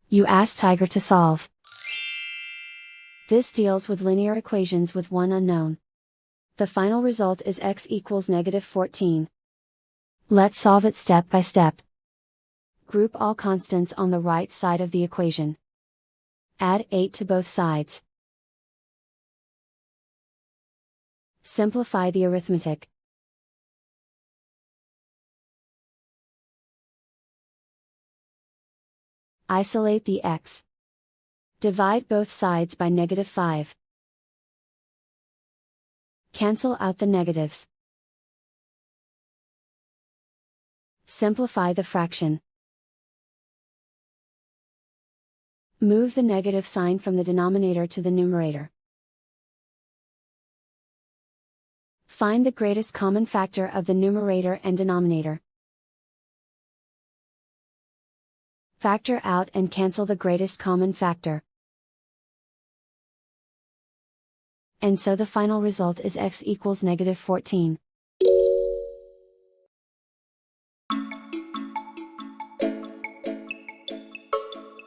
You ask Tiger to solve. This deals with linear equations with one unknown. The final result is x equals -14. Let's solve it step by step. Group all constants on the right side of the equation. Add 8 to both sides. Simplify the arithmetic. Isolate the x. Divide both sides by -5. Cancel out the negatives. Simplify the fraction. Move the negative sign from the denominator to the numerator. Find the greatest common factor of the numerator and denominator. Factor out and cancel the greatest common factor. And so the final result is x equals -14.